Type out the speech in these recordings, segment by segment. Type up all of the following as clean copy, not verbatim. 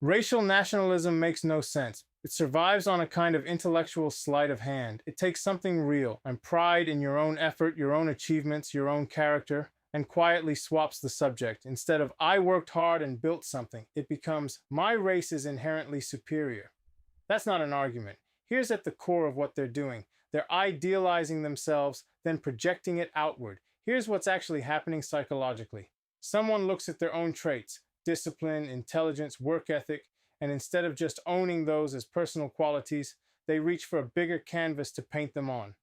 Racial nationalism makes no sense. It survives on a kind of intellectual sleight of hand. It takes something real and pride in your own effort, your own achievements, your own character, and quietly swaps the subject. Instead of, I worked hard and built something, it becomes, my race is inherently superior. That's not an argument. Here's at the core of what they're doing. They're idealizing themselves, then projecting it outward. Here's what's actually happening psychologically. Someone looks at their own traits, discipline, intelligence, work ethic, and instead of just owning those as personal qualities, they reach for a bigger canvas to paint them on.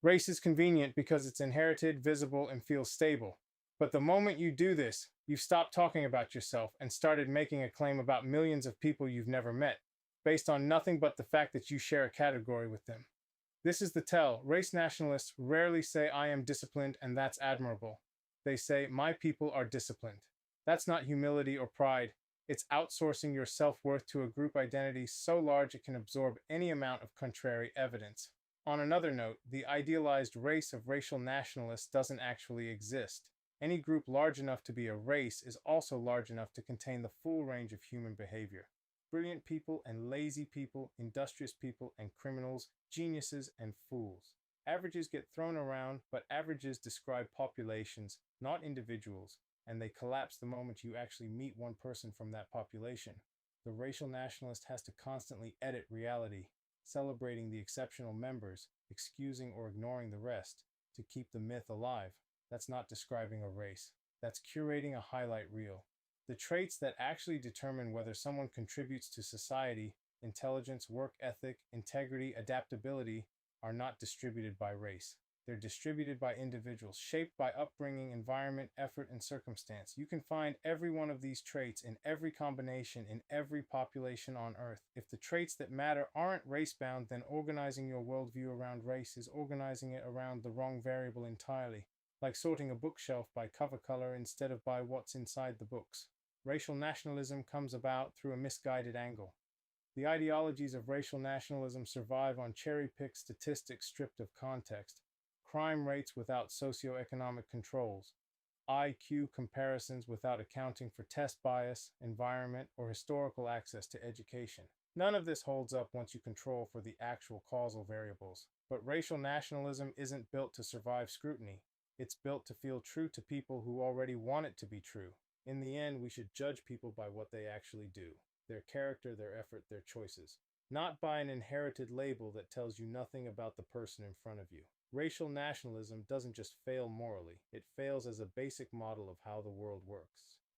Race is convenient because it's inherited, visible, and feels stable. But the moment you do this, you've stopped talking about yourself and started making a claim about millions of people you've never met, based on nothing but the fact that you share a category with them. This is the tell. Race nationalists rarely say, I am disciplined and that's admirable. They say, my people are disciplined. That's not humility or pride. It's outsourcing your self-worth to a group identity so large it can absorb any amount of contrary evidence. On another note, the idealized race of racial nationalists doesn't actually exist. Any group large enough to be a race is also large enough to contain the full range of human behavior. Brilliant people and lazy people, industrious people and criminals, geniuses and fools. Averages get thrown around, but averages describe populations, not individuals, and they collapse the moment you actually meet one person from that population. The racial nationalist has to constantly edit reality, celebrating the exceptional members, excusing or ignoring the rest, to keep the myth alive. That's not describing a race. That's curating a highlight reel. The traits that actually determine whether someone contributes to society, intelligence, work ethic, integrity, adaptability, are not distributed by race. They're distributed by individuals, shaped by upbringing, environment, effort, and circumstance. You can find every one of these traits in every combination in every population on Earth. If the traits that matter aren't race-bound, then organizing your worldview around race is organizing it around the wrong variable entirely, like sorting a bookshelf by cover color instead of by what's inside the books. Racial nationalism comes about through a misguided angle. The ideologies of racial nationalism survive on cherry-picked statistics stripped of context, crime rates without socioeconomic controls, IQ comparisons without accounting for test bias, environment, or historical access to education. None of this holds up once you control for the actual causal variables. But racial nationalism isn't built to survive scrutiny. It's built to feel true to people who already want it to be true. In the end, we should judge people by what they actually do, their character, their effort, their choices, not by an inherited label that tells you nothing about the person in front of you. Racial nationalism doesn't just fail morally, it fails as a basic model of how the world works.